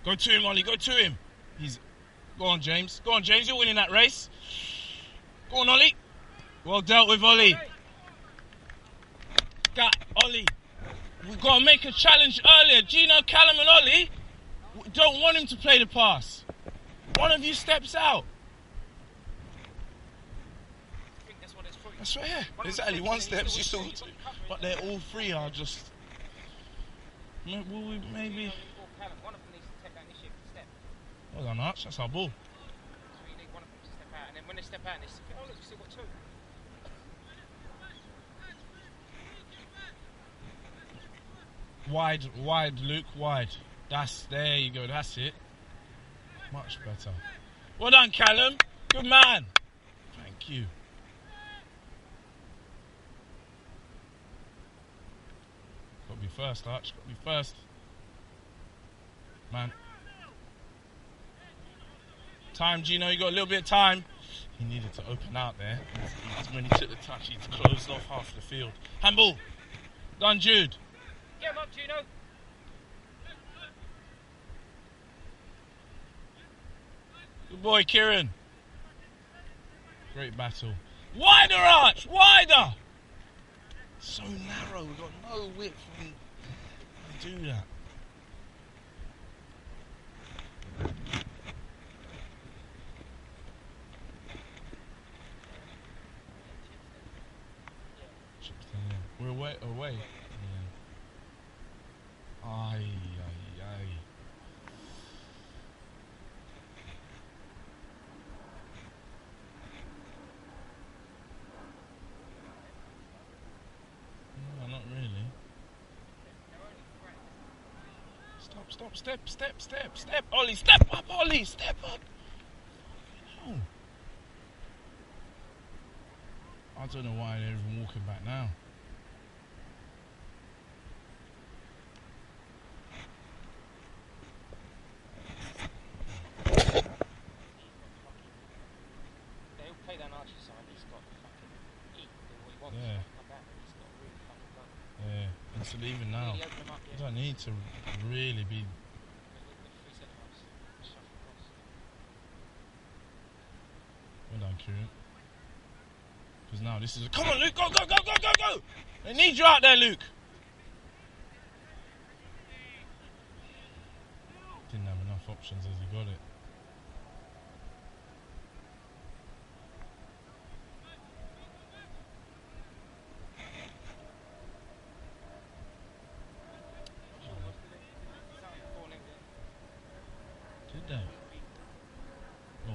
Go to him, Ollie. Go to him. Go on, James. Go on, James. You're winning that race. Go on, Ollie. Well dealt with, Ollie. Ollie. We've got to make a challenge earlier. Gino, Callum and Ollie, we don't want him to play the pass. One of you steps out. I think that's what it's for. That's right, yeah. Exactly. One steps, you saw two. But they're all three are just... Will we maybe... One of them needs to take that initiative to step. Well done, Arch. That's our ball. So you need one of them to step out. And then when they step out, they say, oh, look, we've still got two. Wide, Luke, wide. There you go, that's it. Much better. Well done, Callum. Good man. Thank you. Got to be first, Arch. Got to be first. Man. Time, Gino. You got a little bit of time. He needed to open out there. When he took the touch, he's closed off half the field. Handball. Done, Jude. Get him up, Gino. Good boy, Kieran. Great battle. Wider, Arch! Wider! So narrow. We've got no width to do that. We're away. Yeah. Aye. No, not really. Step. Ollie, step up, Ollie, step up. No. I don't know why they're even walking back now. So even now, you don't need to really be. Well done, Kieran. Because now this is come on, Luke, go! They need you out there, Luke. Didn't have enough options as he got it.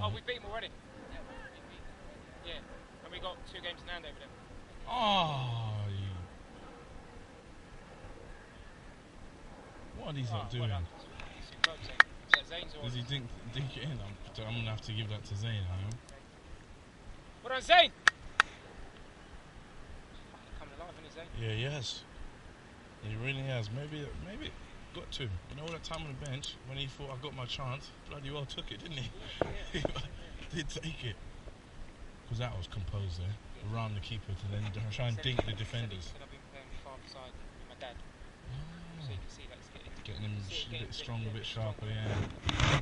Oh, we beat them already. Yeah, and we got 2 games in hand over them. Oh, what are these lot doing? Does he dink it in? I'm gonna have to give that to Zayn. What on Zayn? Coming alive, isn't he, Zayn? Yeah, he has. He really has. Maybe got to him. You know, all that time on the bench, when he thought I got my chance, bloody well took it, didn't he? He did take it. Because that was composed there. Around the keeper to then try and dink the defenders. I've been playing far side with my dad. Oh. So you can see that it's getting him a bit stronger, a bit sharper, yeah.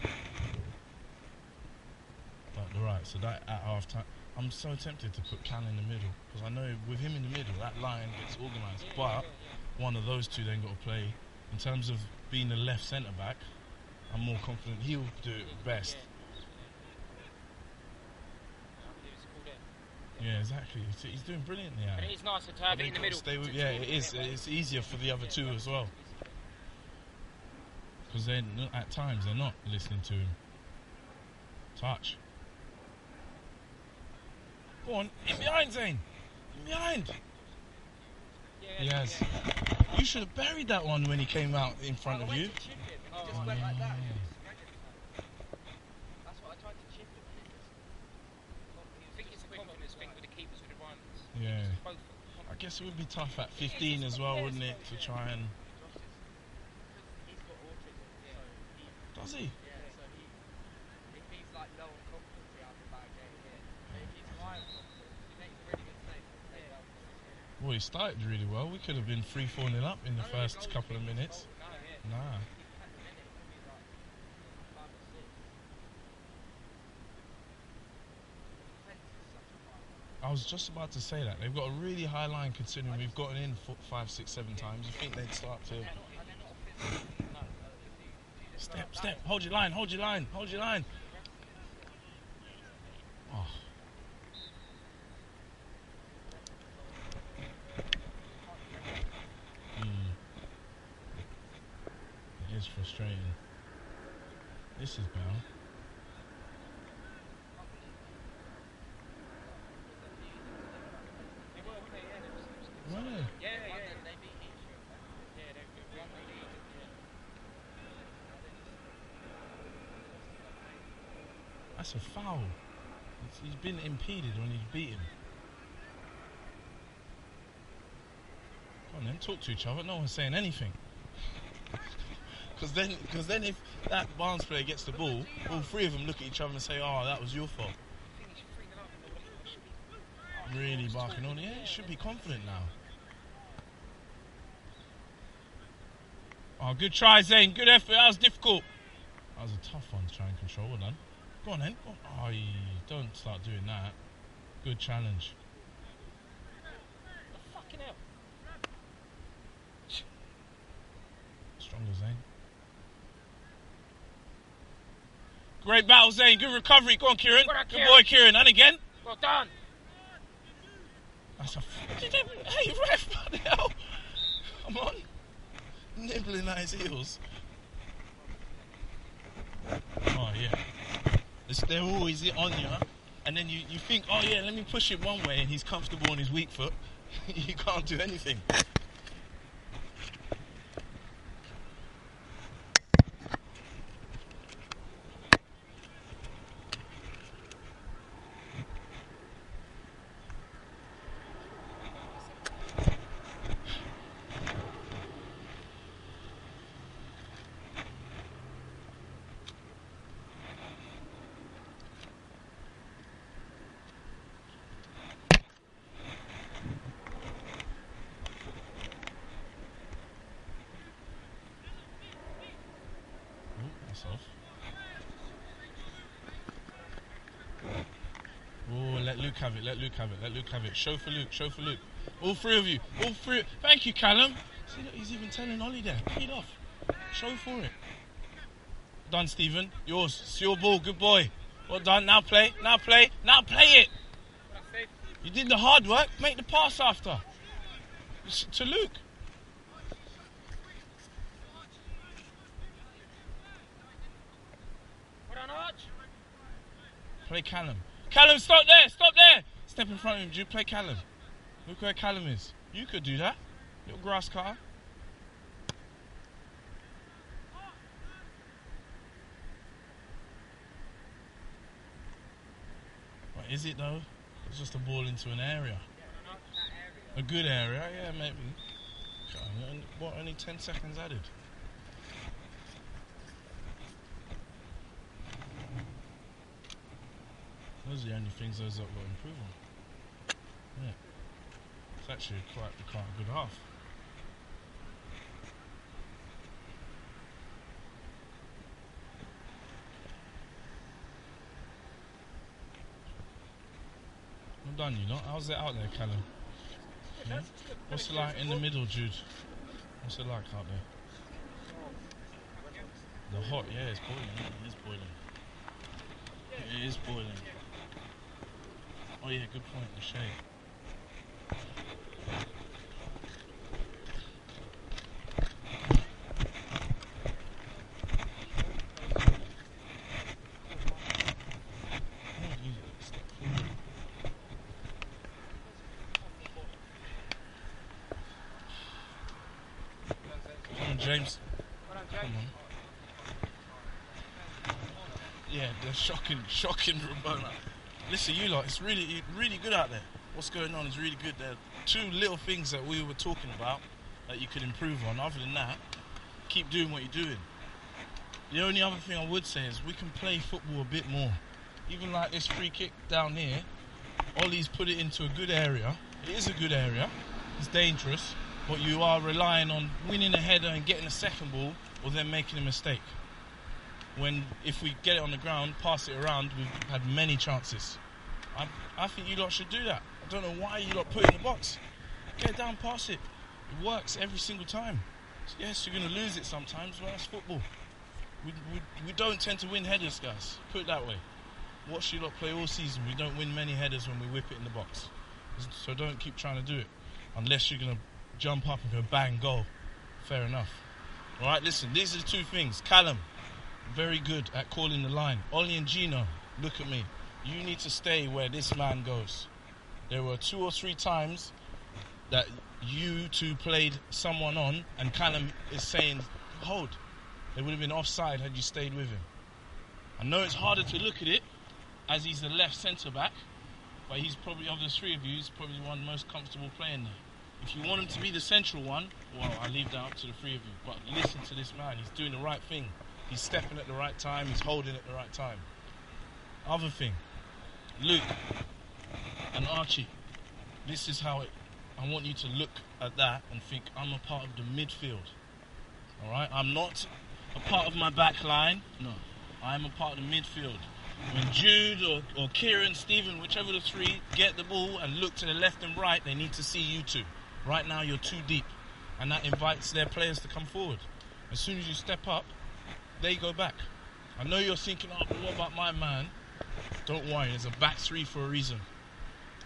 But right, so that at half time, I'm so tempted to put Cal in the middle. Because I know with him in the middle, that line gets organised. But one of those two then got to play. In terms of being the left centre back, I'm more confident he'll do it best. Yeah, exactly. He's doing brilliantly. And it is nicer to have it in the middle. Yeah, it is. It's easier for the other two as well. Because at times they're not listening to him. Touch. Go on, in behind, Zayn. In behind. Yes. You should have buried that one when he came out in front of you. He just went like that. That's what I tried to chip him. I think it's a confidence thing with the keepers with the runs. Yeah. I guess it would be tough at 15 as well, wouldn't it, to try and... Does he? Yeah, so if he's like low on confidence, he has a bad game here. But if he's high on confidence, he makes a really good save. Well, he started really well. We could have been 3-4-0 up in the first couple of minutes. Nah. I was just about to say that. They've got a really high line considering we've gotten in 5, 6, 7 times. You think they'd start to... Step. Hold your line. Oh. It is frustrating. This is bad. Really? Yeah. They beat each other. Yeah, they won the league. That's a foul. He's been impeded when he's beat him. Come on then, talk to each other. No one's saying anything. Because then if that Barnes player gets the ball, all three of them look at each other and say, "Oh, that was your fault." Really barking on it. Yeah, he should be confident now. Oh, good try, Zane. Good effort. That was difficult. That was a tough one to try and control. Well done. Go on then. Oh, don't start doing that. Good challenge. The fucking hell. Stronger, Zane. Great battle, Zane. Good recovery. Go on, Kieran. Well done, Good Kieran. boy, Kieran. And again. Well done. That's a... Hey, ref, what the hell? Come on. Nibbling at his heels. Oh, yeah. They're always on you. And then you think, oh, yeah, let me push it one way, and he's comfortable on his weak foot. You can't do anything. Off. Oh, let Luke have it. Show for Luke. All three of you. Thank you, Callum. See, look, he's even telling Ollie there. Feed off. Show for it. Done, Stephen. Yours. It's your ball. Good boy. Well done. Now play it. You did the hard work. Make the pass after. To Luke. Play Callum. Callum, stop there! Step in front of him, Jude. Play Callum. Look where Callum is. You could do that. Little grass cutter. What is it though? It's just a ball into an area. A good area, yeah, maybe. What, only 10 seconds added? Those are the only things those that got to improve on. Yeah. It's actually quite a good half. Well done, you lot. How's it out there, Callum? Yeah? What's it like in the middle, Jude? What's it like out there? The hot, yeah, it's boiling. It is boiling. It is boiling. Oh yeah, good point, the shade. Come on, James. Come on. Yeah, they're shocking Ramona. Listen, you lot, it's really good out there. What's going on is really good. There are two little things that we were talking about that you could improve on. Other than that, keep doing what you're doing. The only other thing I would say is we can play football a bit more. Even like this free kick down here, Ollie's put it into a good area. It is a good area. It's dangerous, but you are relying on winning a header and getting a second ball, or then making a mistake. When if we get it on the ground, pass it around, we've had many chances. I think you lot should do that. I don't know why you lot put it in the box. Get down, pass it. It works every single time. Yes, you're going to lose it sometimes, but that's football. We don't tend to win headers, guys. Put it that way. Watch you lot play all season. We don't win many headers when we whip it in the box. So don't keep trying to do it. Unless you're going to jump up and go bang, goal. Fair enough. Alright, listen, these are the two things. Callum, very good at calling the line. Ollie and Gino, look at me. You need to stay where this man goes. There were 2 or 3 times that you two played someone on and Callum is saying, hold. They would have been offside had you stayed with him. I know it's harder to look at it as he's the left centre-back, but he's probably, of the 3 of you, he's probably the one most comfortable playing there. If you want him to be the central one, well, I leave that up to the 3 of you. But listen to this man. He's doing the right thing. He's stepping at the right time. He's holding at the right time. Other thing, Luke and Archie, this is how I want you to look at that and think, I'm a part of the midfield. All right? I'm not a part of my back line. No, I'm a part of the midfield. When Jude or Kieran, Stephen, whichever the 3 get the ball and look to the left and right, they need to see you two. Right now you're too deep, and that invites their players to come forward. As soon as you step up, they go back. I know you're thinking, oh, but what about my man? Don't worry, there's a back 3 for a reason.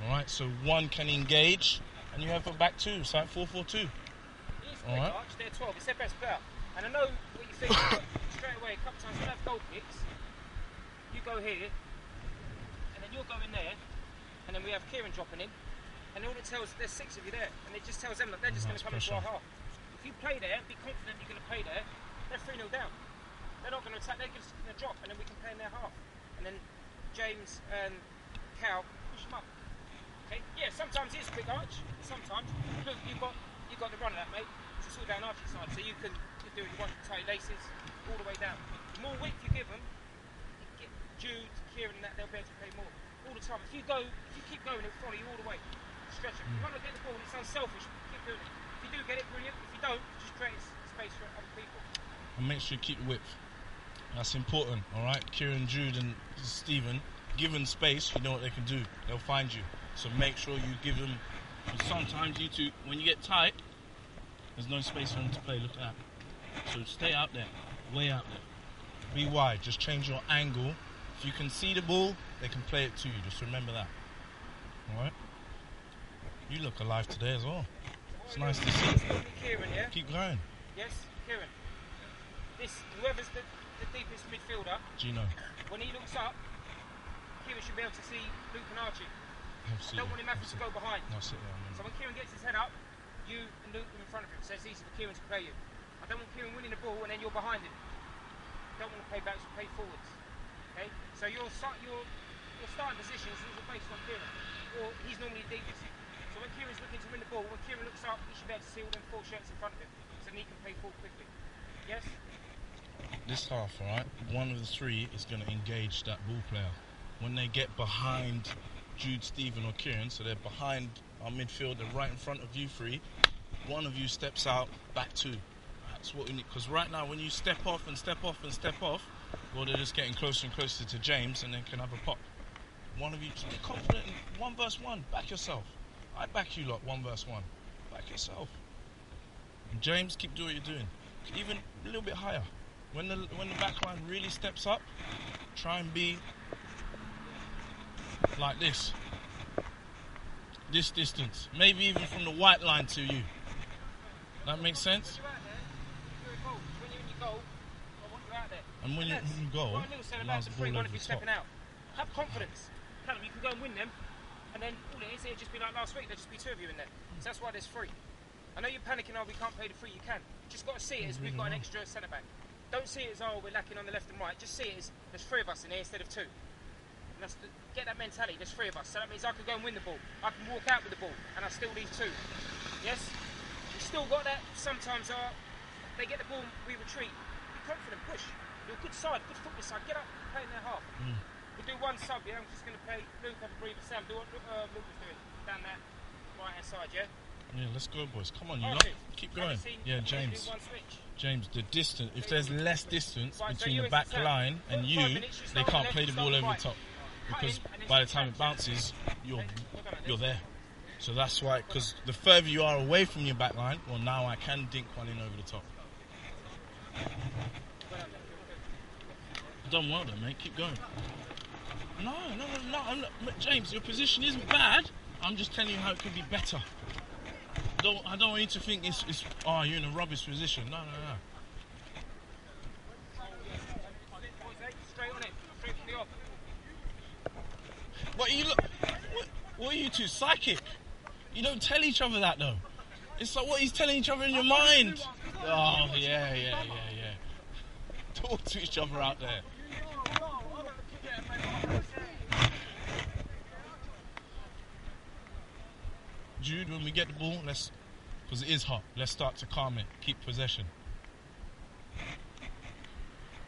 Alright, so 1 can engage, and you have a back 2, it's like 4-4-2. Alright. They're 12, it's their best player. And I know what you think, but straight away, a couple of times when I have goal kicks, you go here, and then you'll go in there, and then we have Kieran dropping in. And all it tells, there's 6 of you there, and it just tells them that they're just going to come into our half. If you play there, be confident you're going to play there, they're 3-0 down. They're not going to attack, they're just going to drop, and then we can play in their half. And then James and Cal push them up. Okay? Yeah, sometimes it's quick arch, sometimes. Look, you've got the run of that, mate. It's all down Archie's side, so you can do what you want, tie your laces, all the way down. The more width you give them, Jude, Kieran and that, they'll be able to play more. All the time. If you keep going, it'll follow you all the way. Stretch it. If you want to get the ball, it sounds selfish, keep doing it. If you do get it, brilliant. If you don't, just create space for other people. And make sure you keep the width. That's important, alright? Kieran, Jude and Stephen, given space, you know what they can do. They'll find you. So make sure you give them, sometimes you two, when you get tight, there's no space for them to play, look at that. So stay out there, way out there. Be wide, just change your angle. If you can see the ball, they can play it to you, just remember that. Alright? You look alive today as well. It's nice to see. Kieran, yeah? Keep going. Yes, Kieran. Whoever's the deepest midfielder, Gino. when he looks up, Kieran should be able to see Luke and Archie. Absolutely. I don't want him having to go behind. That's it, yeah, So when Kieran gets his head up, you and Luke are in front of him. So it's easy for Kieran to play you. I don't want Kieran winning the ball and then you're behind him. I don't want to play backs, play forwards. Okay? So your starting positions are based on Kieran. Or he's normally deepest. So when Kieran's looking to win the ball, when Kieran looks up, he should be able to see all them 4 shirts in front of him. So then he can play forward quickly. Yes? This half, alright, 1 of the 3 is going to engage that ball player. When they get behind Jude, Stephen or Kieran, so they're behind our midfield, they're right in front of you 3, 1 of you steps out, back 2. That's what we need, because right now when you step off and step off and step off, well, they're just getting closer and closer to James and then can have a pop. 1 of you, just be confident in 1 versus 1, back yourself. I back you lot 1 versus 1, back yourself. And James, keep doing what you're doing, even a little bit higher. When the back line really steps up, try and be like this distance, maybe even from the white line to you. That makes sense? And when you go, allows the ball over the top. Out. Have confidence. Callum, you can go and win them, and then all it is, it'll just be like last week, there'll just be 2 of you in there. So that's why there's 3. I know you're panicking, oh, we can't play the 3, you can. Just got to see it as we've got an extra centre-back. Don't see it as, oh, we're lacking on the left and right. Just see it as, there's 3 of us in here instead of 2. And that's get that mentality, there's 3 of us. So that means I can go and win the ball. I can walk out with the ball, and I still leave 2. Yes? We've still got that. Sometimes they get the ball, we retreat. Be confident, push. You're a good side, good football side. Get up, play in their half. We'll do 1 sub, yeah? I'm just going to play Luke, have a breather. Sam, do what Luke was doing. Down that right-hand side, yeah? Yeah, let's go, boys. Come on, you lot. Keep going. Yeah, James. James, the distance, if there's less distance between the back line and you, they can't play the ball over the top. Because by the time it bounces, you're there. So that's why, because the further you are away from your back line, well, now I can dink one in over the top. Done well then, mate. Keep going. No. James, your position isn't bad. I'm just telling you how it could be better. I don't want you to think it's you're in a rubbish position. No. Straight on it. Straight from the off. What are you two, psychic? You don't tell each other that though. It's like what he's telling each other in your mind. Oh, yeah. Talk to each other out there. Jude, when we get the ball, because it is hot, let's start to calm it. Keep possession.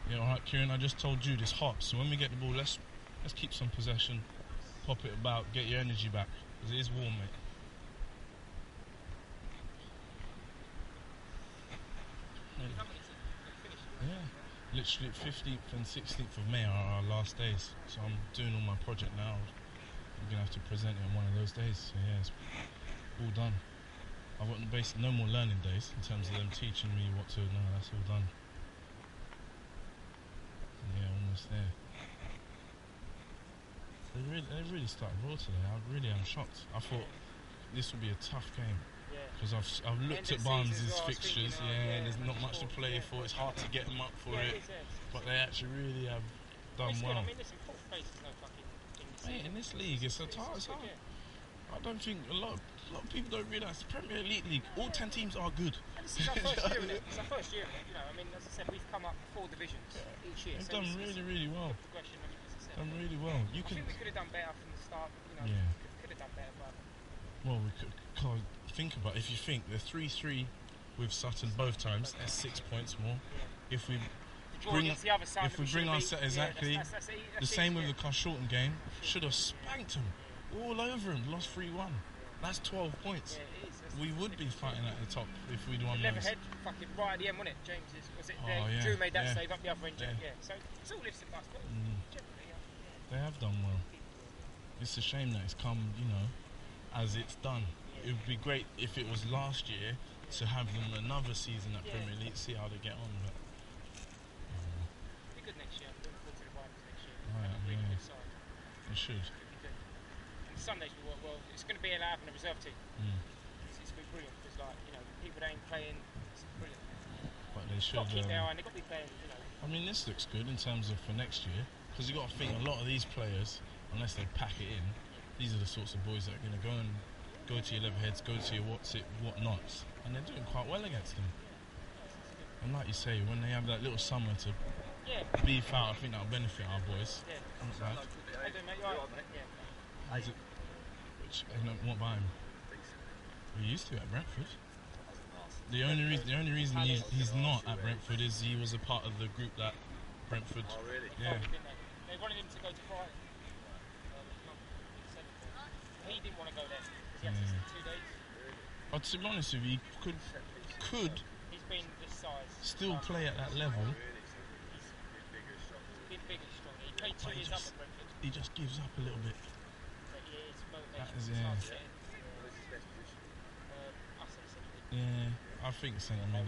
Yeah, alright, Kieran, I just told Jude it's hot, so when we get the ball, let's keep some possession. Pop it about, get your energy back, because it is warm, mate. Yeah, literally 15th and 16th of May are our last days, so I'm doing all my project now. I'm going to have to present it on one of those days, so yeah, it's all done. I've got no more learning days in terms of them teaching me what to know. That's all done. Yeah, almost there. They really started raw today. I really am shocked. I thought this would be a tough game because I've looked at Barnes' fixtures. And there's not much to play for. It's hard to get them up for it, but they actually really have done well. I mean, listen, fourth place is no fucking in this league, it's hard. I don't think a lot of people don't realise the Premier League, all 10 teams are good. And this is our first year, isn't it? It's our first year, you know. I mean, as I said, we've come up 4 divisions each year. They've done really well. Progression, as I said. Done really well. I think we could have done better from the start. You know, could have done better, but well, we can't think about it. If you think the 3-3 with Sutton both times, that's 6 points more. If we bring our set exactly the same with the Carshalton game, should have spanked them all over him. Lost 3-1. That's 12 points. Yeah, it is. We would be fighting at the top if we'd won those. Leatherhead, fucking right at the end, wasn't it? James, was it? Drew made that save up the other end. Yeah. So it's all lifts and busts. Generally, they have done well. It's a shame that it's come, as it's done. It would be great if it was last year to have them another season at Premier League, see how they get on. But be good next year. Looking forward to the Rivals next year. Really good side. It should. And Sundays we work well. It's going to be allowed in a reserve team. It's going to be brilliant because, people that ain't playing, it's brilliant. But they should. Keep their eye, and they've got to be playing. I mean, this looks good in terms of for next year because you got to think a lot of these players, unless they pack it in, these are the sorts of boys that are going to go to your Leatherheads, go to your whatnots, and they're doing quite well against them. And like you say, when they have that little summer to beef out, I think that'll benefit our boys. Yeah. Not bad. How you doing, mate? You all right? Yeah. What about him? We used to at Brentford. The only reason he's not at Brentford is he was a part of the group that Brentford. Oh, really? Yeah. They wanted him to go to Brighton. He didn't want to go there because he had to sit 2 days. But to be honest with you, he could He's been this size. Still play at that level. He's been big and strong. He played 2 years up at Brentford. He just gives up a little bit. I think centre mid,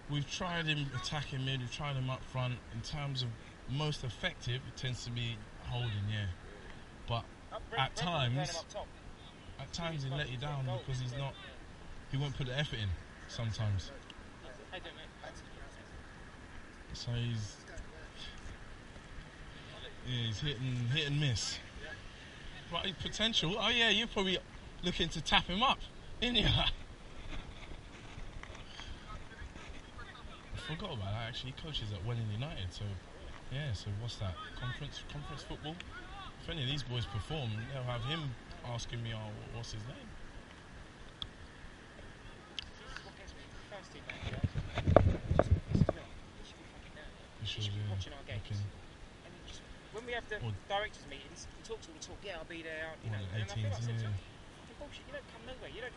We've tried him attacking mid, we've tried him up front. In terms of most effective, it tends to be holding, But at times he let you down because he won't put the effort in sometimes. So he's hit and miss. But potential. Oh yeah, you're probably looking to tap him up, didn't you? I forgot about that actually. He coaches at Welling United, so what's that? Conference football? If any of these boys perform, they'll have him asking me, what's his name? Watching our games. When we have the directors meetings, we talk, I'll be there, and then I feel like bullshit, you don't come nowhere, you don't,